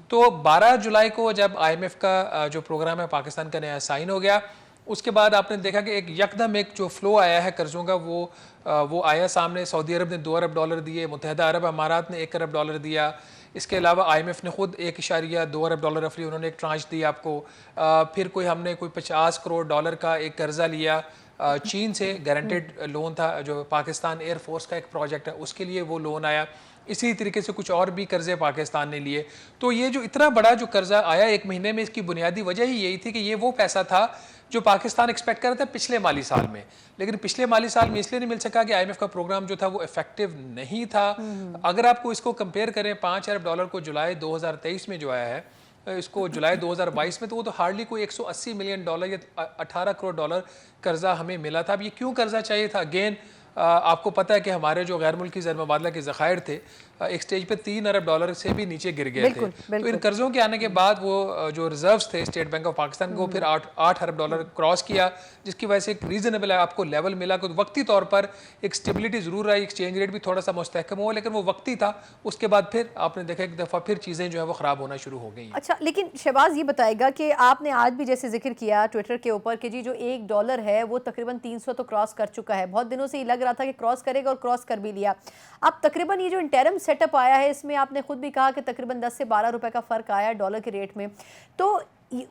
तो 12 जुलाई को जब IMF का जो प्रोग्राम है पाकिस्तान का नया साइन हो गया, उसके बाद आपने देखा कि एक यकदम एक जो फ्लो आया है कर्ज़ों का वो आया सामने। सऊदी अरब ने $2 अरब दिए, मुत्तहिदा अरब अमारात ने $1 अरब दिया, इसके अलावा IMF ने खुद $1.2 अरब रफली उन्होंने एक ट्रांच दी आपको। फिर हमने कोई $50 करोड़ का एक कर्जा लिया चीन से, गारंटेड लोन था जो पाकिस्तान एयरफोर्स का एक प्रोजेक्ट है उसके लिए वो लोन आया। इसी तरीके से कुछ और भी कर्जे पाकिस्तान ने लिए। तो ये जो इतना बड़ा जो कर्जा आया एक महीने में, इसकी बुनियादी वजह ही यही थी कि ये वो पैसा था जो पाकिस्तान एक्सपेक्ट कर रहा था पिछले माली साल में, लेकिन पिछले माली साल में इसलिए नहीं मिल सका कि IMF का प्रोग्राम जो था वो इफेक्टिव नहीं था। अगर आपको इसको कंपेयर करें $5 अरब को जुलाई 2023 में जो आया है इसको जुलाई 2022 में, तो वो तो हार्डली कोई $180 मिलियन या $18 करोड़ कर्जा हमें मिला था। अब ये क्यों कर्जा चाहिए था? अगेन आपको पता है कि हमारे जो गैर मुल्की ज़र मुबादला के ज़खायर थे एक स्टेज पे $3 अरब से भी नीचे गिर गए थे। तो इन कर्ज़ों के आने के बाद वो जो रिजर्व्स थे स्टेट बैंक ऑफ पाकिस्तान को फिर $8 अरब क्रॉस किया, जिसकी वजह से एक रीजनेबल आपको लेवल मिला। तो वक्ती तौर पर एक स्टेबिलिटी ज़रूर आई, एक्सचेंज रेट भी थोड़ा सा मुस्तहकम हुआ, लेकिन वो वक्ती था। उसके बाद फिर आपने देखा एक दफ़ा फिर चीज़ें जो है वो ख़राब होना शुरू हो गई। अच्छा, लेकिन शहबाज ये बताएगा कि आपने आज भी जैसे जिक्र किया ट्विटर के ऊपर कि जी जो $1 है वो तकरीबन 300 तो क्रॉस कर चुका है। बहुत दिनों से ये लग रहा था कि क्रॉस करेगा और क्रॉस कर भी लिया। अब तकरीबन ये जो इंटरम सेटअप आया है इसमें आपने खुद भी कहा कि तकरीबन 10 से 12 रुपए का फ़र्क आया डॉलर के रेट में। तो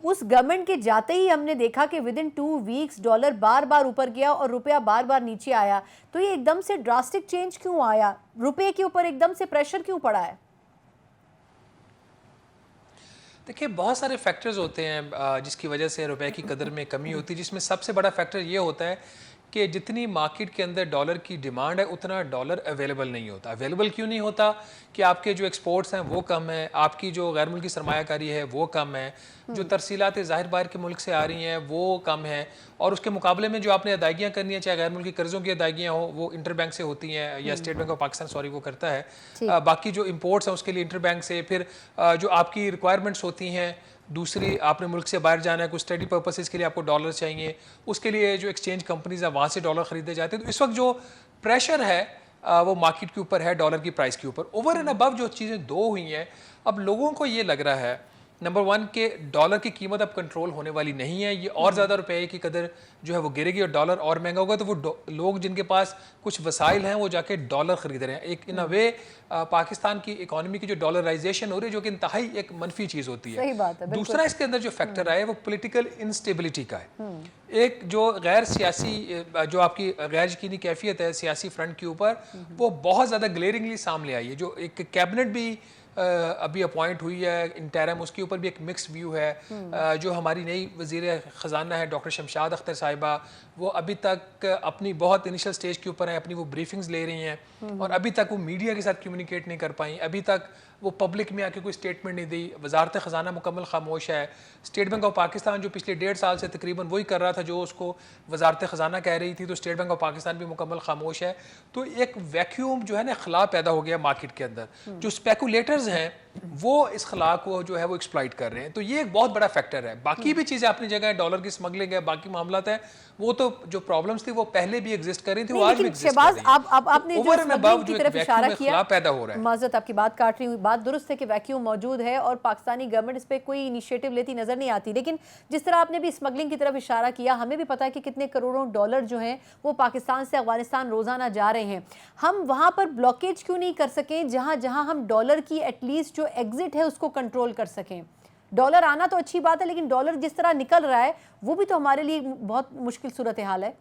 उस गवर्नमेंट के जाते ही हमने देखा कि विद इन 2 वीक्स डॉलर बार बार ऊपर गया और रुपया बार बार नीचे आया। तो ये एकदम से ड्रास्टिक चेंज क्यों आया? रुपये के ऊपर एकदम से प्रेशर क्यों पड़ा है? देखिए, बहुत सारे फैक्टर्स होते हैं जिसकी वजह से रुपए की कदर में कमी होती है, जिसमें सबसे बड़ा फैक्टर ये होता है कि जितनी मार्केट के अंदर डॉलर की डिमांड है उतना डॉलर अवेलेबल नहीं होता। अवेलेबल क्यों नहीं होता? कि आपके जो एक्सपोर्ट्स हैं वो कम है, आपकी जो गैर मुल्की सरमायाकारी है वो कम है, जो तरसीलात ज़ाहिर बाहर के मुल्क से आ रही हैं वो कम है, और उसके मुकाबले में जो आपने अदायगियाँ करनी है, चाहे गैर मुल्की कर्ज़ों की अदायगियाँ हो वो इंटर बैंक से होती हैं या स्टेट बैंक ऑफ पाकिस्तान वो करता है। बाकी जो इम्पोर्ट्स हैं उसके लिए इंटर बैंक से, फिर जो आपकी रिक्वायरमेंट्स होती हैं, दूसरी आपने मुल्क से बाहर जाना है, कुछ स्टडी पर्पसेस के लिए आपको डॉलर चाहिए, उसके लिए जो एक्सचेंज कंपनीज है वहाँ से डॉलर खरीदे जाते हैं। तो इस वक्त जो प्रेशर है वो मार्केट के ऊपर है, डॉलर की प्राइस के ऊपर। ओवर एंड अबव जो चीज़ें दो हुई हैं, अब लोगों को ये लग रहा है नंबर वन के डॉलर की कीमत अब कंट्रोल होने वाली नहीं है, ये और ज़्यादा रुपए की कदर जो है वो गिरेगी और डॉलर और महंगा होगा, तो वो लोग जिनके पास कुछ वसाइल हैं वो जाके डॉलर खरीद रहे हैं। एक इन अ वे पाकिस्तान की इकोनॉमी की जो डॉलराइजेशन हो रही है, जो कि इंतहाई एक मनफी चीज़ होती है। सही बात है, दूसरा इसके अंदर जो फैक्टर आया वो पॉलिटिकल इंस्टेबिलिटी का है। एक जो गैर सियासी जो आपकी गैर यकीनी कैफियत है सियासी फ्रंट के ऊपर, वो बहुत ज़्यादा ग्लेयरिंगली सामने आई है। जो एक कैबिनेट भी अभी अपॉइंट हुई है इंटरम, उसके ऊपर भी एक मिक्स्ड व्यू है। जो हमारी नई वज़ीर ख़जाना है डॉक्टर शमशाद अख्तर साहिबा, वो अभी तक अपनी बहुत इनिशियल स्टेज के ऊपर हैं, अपनी वो ब्रीफिंग्स ले रही हैं और अभी तक वो मीडिया के साथ कम्युनिकेट नहीं कर पाई। अभी तक वो पब्लिक में आके कोई स्टेटमेंट नहीं दी। वजारत ख़जाना मुकम्मल खामोश है। स्टेट बैंक ऑफ पाकिस्तान जो पिछले 1.5 साल से तकरीबन वही कर रहा था जो उसको वजारत ख़जाना कह रही थी, तो स्टेट बैंक ऑफ पाकिस्तान भी मुकम्मल खामोश है। तो एक वैक्यूम जो है ना खला पैदा हो गया मार्केट के अंदर। जो स्पेकुलेटर्स हैं वो इस खला को जो है वो एक्सप्लॉइट कर रहे हैं, तो ये एक बहुत बड़ा फैक्टर है। बाकी भी चीज़ें अपनी जगह है, डॉलर की स्मगलिंग है, बाकी मामलात है, वो तो जो प्रॉब्लम्स थी वो पहले भी एग्जिस्ट कर रही थी, वो आज भी एग्जिस्ट कर रही है। आपने जो स्मगलिंग की तरफ इशारा किया, पैदा हो रहा है। माजरत आपकी बात काट रही हूँ, बात दुरुस्त है कि वैक्यूम मौजूद है और पाकिस्तानी गवर्नमेंट इस पर कोई इनिशिएटिव लेती नजर नहीं आती, लेकिन जिस तरह आपने भी स्मगलिंग की तरफ इशारा किया, हमें भी पता है कि कितने करोड़ों डॉलर जो हैं वो पाकिस्तान से अफगानिस्तान रोजाना जा रहे हैं। हम वहां पर ब्लॉकेज क्यों नहीं कर सकें जहां जहां हम डॉलर की एटलीस्ट जो एग्जिट है उसको कंट्रोल कर सकें? डॉलर आना तो अच्छी बात है, लेकिन डॉलर जिस तरह निकल रहा है वो भी तो हमारे लिए बहुत मुश्किल सूरत हाल है।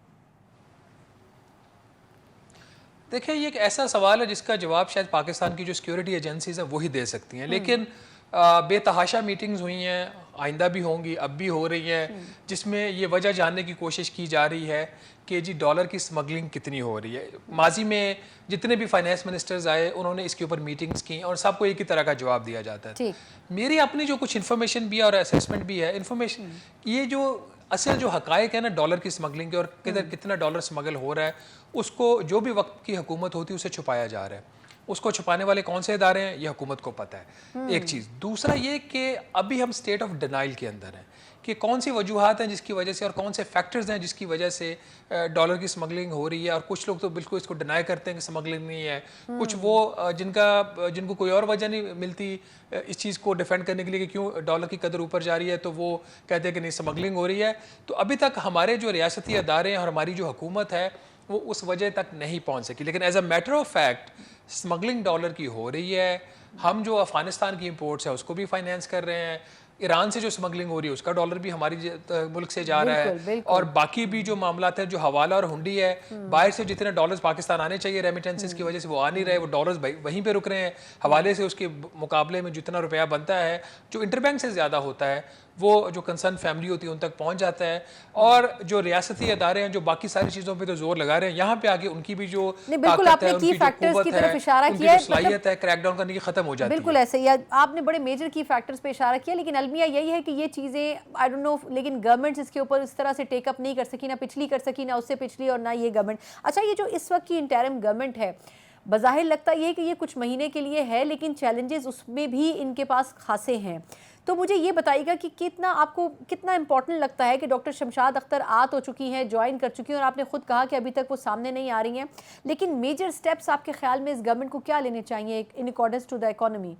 देखिए, ये एक ऐसा सवाल है जिसका जवाब शायद पाकिस्तान की जो सिक्योरिटी एजेंसीज हैं वही दे सकती हैं, लेकिन बेतहाशा मीटिंग्स हुई हैं, आइंदा भी होंगी, अब भी हो रही हैं, जिसमें ये वजह जानने की कोशिश की जा रही है कि जी डॉलर की स्मगलिंग कितनी हो रही है। माजी में जितने भी फाइनेंस मिनिस्टर्स आए उन्होंने इसके ऊपर मीटिंग्स की और सबको एक ही तरह का जवाब दिया जाता है। मेरी अपनी जो कुछ इन्फॉर्मेशन भी है और असेसमेंट भी है, इन्फॉर्मेशन ये जो असल जो हकायक है ना डॉलर की स्मगलिंग के और किधर कितना डॉलर स्मगल हो रहा है, उसको जो भी वक्त की हुकूमत होती है उसे छुपाया जा रहा है। उसको छुपाने वाले कौन से इदारे हैं ये हुकूमत को पता है, एक चीज़। दूसरा ये कि अभी हम स्टेट ऑफ डिनाइल के अंदर हैं कि कौन सी वजूहात हैं जिसकी वजह से और कौन से फैक्टर्स हैं जिसकी वजह से डॉलर की स्मगलिंग हो रही है। और कुछ लोग तो बिल्कुल इसको डिनाई करते हैं कि स्मगलिंग नहीं है, कुछ वो जिनको कोई और वजह नहीं मिलती इस चीज़ को डिफेंड करने के लिए कि क्यों डॉलर की कदर ऊपर जा रही है, तो वो कहते हैं कि नहीं स्मगलिंग हो रही है। तो अभी तक हमारे जो रियासती अदारे हैं और हमारी जो हुकूमत है वो उस वजह तक नहीं पहुँच सकी। लेकिन as a matter of fact smuggling dollar की हो रही है। हम जो अफगानिस्तान की इंपोर्ट्स है उसको भी फाइनेंस कर रहे हैं, ईरान से जो स्मगलिंग हो रही है उसका डॉलर भी हमारी मुल्क से जा रहा है, और बाकी भी जो मामलात है जो हवाला और हुंडी है, बाहर से जितने डॉलर्स पाकिस्तान आने चाहिए रेमिटेंसेस की वजह से वो आ नहीं रहे, वो डॉलर्स वहीं पे रुक रहे हैं। हवाले से उसके मुकाबले में जितना रुपया बनता है जो इंटरबैंक से ज़्यादा होता है वो जो कंसर्न फैमिली होती है उन तक पहुंच जाता है। और जो रियासती अदारे हैं जो बाकी सारी चीज़ों पे तो जोर लगा रहे हैं, यहाँ पे आगे उनकी भी जो ताकत है, उनकी जो कुव्वत है, उनकी जो सलाहियत है क्रैकडाउन करने की खत्म हो जाती है। बिल्कुल ऐसे ही आपने बड़े मेजर की फैक्टर्स पे इशारा किया, लेकिन अलमिया यही है कि ये चीज़ें आई डोंट नो, लेकिन गवर्नमेंट्स इसके ऊपर इस तरह से टेकअप नहीं कर सकी, ना पिछली कर सकी, ना उससे पिछली और ना ये गवर्नमेंट। अच्छा, ये जो इस वक्त की इंटरिम गवर्नमेंट है, बज़ाहिर लगता ये है कि ये कुछ महीने के लिए है, लेकिन चैलेंजेस उसमें भी इनके पास खासे हैं। तो मुझे ये बताइएगा कि आपको कितना इंपॉर्टेंट लगता है कि डॉक्टर शमशाद अख्तर आ तो चुकी हैं, ज्वाइन कर चुकी हैं, और आपने खुद कहा कि अभी तक वो सामने नहीं आ रही हैं, लेकिन मेजर स्टेप्स आपके ख्याल में इस गवर्नमेंट को क्या लेने चाहिए in accordance to the economy?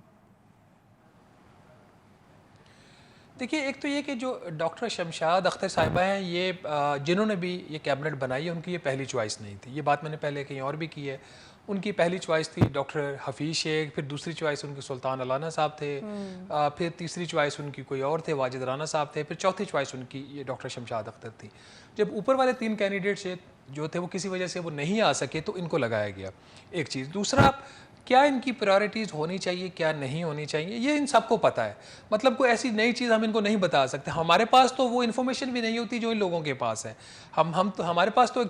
देखिए, एक तो ये कि जो डॉक्टर शमशाद अख्तर साहिबा हैं, ये जिन्होंने भी ये कैबिनेट बनाई है उनकी ये पहली चॉइस नहीं थी। ये बात मैंने पहले कहीं और भी की है। उनकी पहली चॉइस थी डॉक्टर हफीज़ शेख, फिर दूसरी चॉइस उनके सुल्तान अलाना साहब थे, फिर तीसरी चॉइस उनकी कोई और थे, वाजिद राना साहब थे, फिर चौथी चॉइस उनकी ये डॉक्टर शमशाद अख्तर थी। जब ऊपर वाले 3 कैंडिडेट्स जो थे वो किसी वजह से वो नहीं आ सके तो इनको लगाया गया, एक चीज़। दूसरा, क्या इनकी प्रायोरिटीज़ होनी चाहिए, क्या नहीं होनी चाहिए, ये इन सबको पता है। मतलब कोई ऐसी नई चीज़ हम इनको नहीं बता सकते। हमारे पास तो वो इन्फॉर्मेशन भी नहीं होती जो इन लोगों के पास है। हम तो हमारे पास तो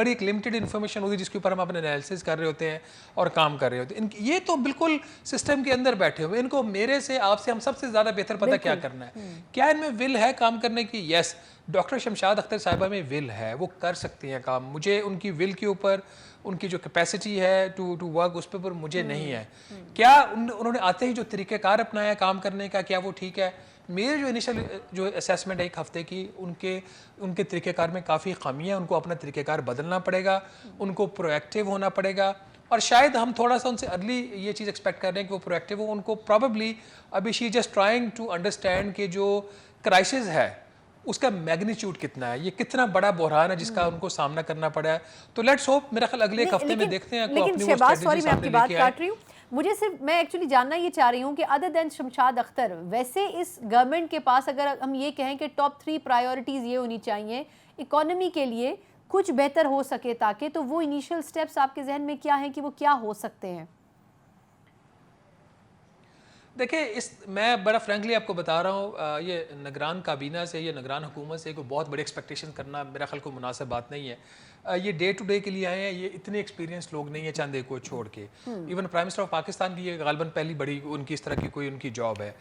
एक लिमिटेड इन्फॉर्मेशन होती है जिसके ऊपर हम अपने एनालिसिस कर रहे होते हैं और काम कर रहे होते हैं। ये तो बिल्कुल सिस्टम के अंदर बैठे हुए, इनको मेरे से आपसे हम सबसे ज़्यादा बेहतर पता क्या करना है। क्या इनमें विल है काम करने की? यस, डॉक्टर शमशाद अख्तर साहिबा में विल है, वो कर सकती हैं काम। मुझे उनकी विल के ऊपर, उनकी जो कैपेसिटी है टू वर्क, उस पर मुझे नहीं है। क्या उन्होंने आते ही जो तरीक़ेकार अपनाया काम करने का, क्या वो ठीक है? मेरे जो इनिशियल जो असेसमेंट है 1 हफ्ते की, उनके तरीक़ेकार में काफ़ी खामियाँ हैं। उनको अपना तरीक़ेकार बदलना पड़ेगा, उनको प्रोएक्टिव होना पड़ेगा, और शायद हम थोड़ा सा उनसे अर्ली ये चीज़ एक्सपेक्ट कर रहे हैं कि वो प्रोएक्टिव हो। उनको प्रॉबेबली अभी she just trying to understand कि जो क्राइसिस है उसका मैग्नीट्यूड कितना है, ये कितना बड़ा बहरान है जिसका उनको सामना करना पड़ा है। तो लेट्स होप, मेरा ख्याल अगले एक हफ्ते में देखते हैं लेकिन अपनी वो शहबाज, सॉरी स्ट्रेटजी मैं आपकी सामने बात लेके आए। काट रही हूँ, मुझे सिर्फ मैं एक्चुअली जानना ये चाह रही हूँ कि अदर देन शमशाद अख्तर, वैसे इस गवर्नमेंट के पास अगर हम ये कहें कि टॉप 3 प्रायोरिटीज़ ये होनी चाहिए इकोनॉमी के लिए कुछ बेहतर हो सके, ताकि तो वो इनिशियल स्टेप्स आपके जहन में क्या हैं कि वो क्या हो सकते हैं? देखिए, मैं बड़ा फ्रैंकली आपको बता रहा हूँ, ये निगरान काबीना से, ये निगरान हुकूमत से कोई बहुत बड़ी एक्सपेक्टेशन करना मेरा ख्याल को मुनासिब बात नहीं है। ये डे टू डे के लिए आए हैं, ये इतने एक्सपीरियंस लोग नहीं है चंद एक को छोड़ के। Even prime minister of Pakistan की ये गालिबन पहली बड़ी उनकी इस तरह की कोई उनकी जॉब है।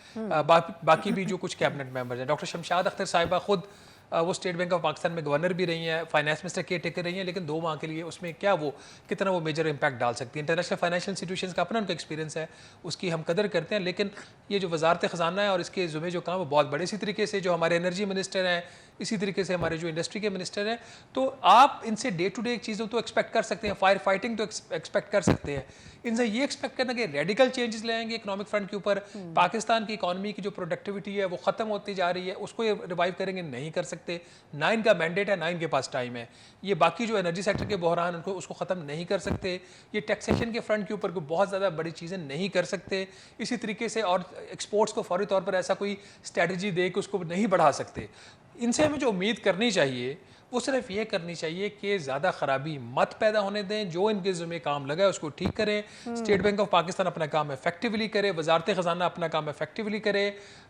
बाकी भी जो कुछ कैबिनेट मेंबर्स हैं, डॉक्टर शमशाद अख्तर साहिबा खुद वो स्टेट बैंक ऑफ पाकिस्तान में गवर्नर भी रही हैं, फाइनेंस मिनिस्टर केयर टेकर रही हैं, लेकिन 2 माह के लिए उसमें क्या वो कितना वो मेजर इंपैक्ट डाल सकती है। इंटरनेशनल फाइनेंशियल इंस्टीट्यूशंस का अपना उनका एक्सपीरियंस है, उसकी हम कदर करते हैं, लेकिन ये जो वजारत ख़जाना है और इसके ज़ुम्मे जो काम वो बहुत बड़े। इसी तरीके से जो हमारे एनर्जी मिनिस्टर हैं, इसी तरीके से हमारे जो इंडस्ट्री के मिनिस्टर हैं, तो आप इनसे डे टू डे चीज़ों तो एक्सपेक्ट कर सकते हैं, फायर फाइटिंग तो एक्सपेक्ट कर सकते हैं। इनसे ये एक्सपेक्ट करना कि रेडिकल चेंजेस लाएंगे इकोनॉमिक फ्रंट के ऊपर, पाकिस्तान की इकॉनमी की जो प्रोडक्टिविटी है वो ख़त्म होती जा रही है, उसको ये रिवाइव करेंगे, नहीं कर सकते। 9 का मैंडेट है, 9 के पास टाइम है। ये बाकी जो एनर्जी सेक्टर के बहरान उनको उसको ख़त्म नहीं कर सकते। ये टैक्सेशन के फ्रंट के ऊपर कोई बहुत ज़्यादा बड़ी चीज़ें नहीं कर सकते। इसी तरीके से और एक्सपोर्ट्स को फौरी तौर पर ऐसा कोई स्ट्रैटेजी दे के उसको नहीं बढ़ा सकते। इनसे हमें जो उम्मीद करनी चाहिए वो सिर्फ ये करनी चाहिए कि ज़्यादा ख़राबी मत पैदा होने दें, जो इनके ज़िम्मे काम लगा है उसको ठीक करें। स्टेट बैंक ऑफ पाकिस्तान अपना काम इफेक्टिवली करे, वजारत ख़जाना अपना काम इफेक्टिवली करे,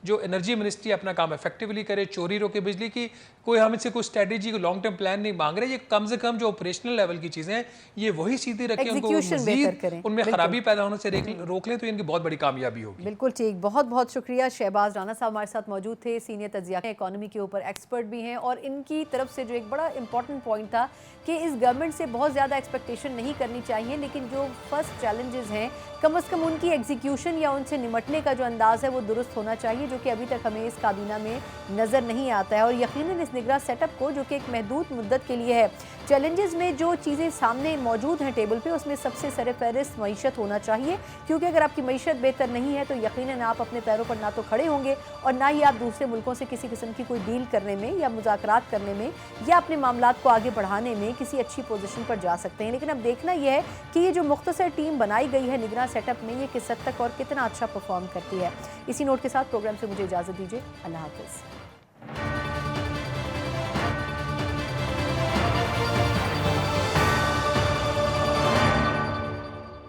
जो एनर्जी मिनिस्ट्री अपना काम इफेक्टिवली करे, चोरी रोके बिजली की। कोई हम इनसे कोई स्ट्रेटेजी, कोई लॉन्ग टर्म प्लान नहीं मांग रहे, ये कम से कम जो ऑपरेशनल लेवल की चीज़ें हैं ये वही सीधी रखें, उनको मज़ीद उनमें ख़राबी पैदा होने से रोक लें, तो इनकी बहुत बड़ी कामयाबी होगी। बिल्कुल ठीक, बहुत बहुत शुक्रिया। शहबाज राना साहब हमारे साथ मौजूद थे, सीनियर तज्जिया इकोनॉमी के ऊपर एक्सपर्ट भी हैं, और इनकी तरफ से जो एक बड़ा इंपॉर्टेंट पॉइंट था कि इस गवर्नमेंट से बहुत ज़्यादा एक्सपेक्टेशन नहीं करनी चाहिए, लेकिन जो फर्स्ट चैलेंजेस हैं कम से कम उनकी एग्जीक्यूशन या उनसे निपटने का जो अंदाज़ है वो दुरुस्त होना चाहिए, जो कि अभी तक हमें इस काबीना में नज़र नहीं आता है। और यकीनन इस निगरान सेटअप को, जो कि एक महदूद मुद्दत के लिए है, चैलेंजेस में जो चीज़ें सामने मौजूद हैं टेबल पे, उसमें सबसे सरफहरिस्त मईशत होना चाहिए, क्योंकि अगर आपकी मईशत बेहतर नहीं है तो यकीनन आप अपने पैरों पर ना तो खड़े होंगे और ना ही आप दूसरे मुल्कों से किसी किस्म की कोई डील करने में या मुज़ाकरात करने में या अपने मामलात को आगे बढ़ाने में किसी अच्छी पोजीशन पर जा सकते हैं। लेकिन अब देखना यह है कि ये जो मुख्तसर टीम बनाई गई है निगरान सेटअप में, ये किस हद तक और कितना अच्छा परफॉर्म करती है। इसी नोट के साथ प्रोग्राम से मुझे इजाज़त दीजिए। अल्लाह हाफ़िज़।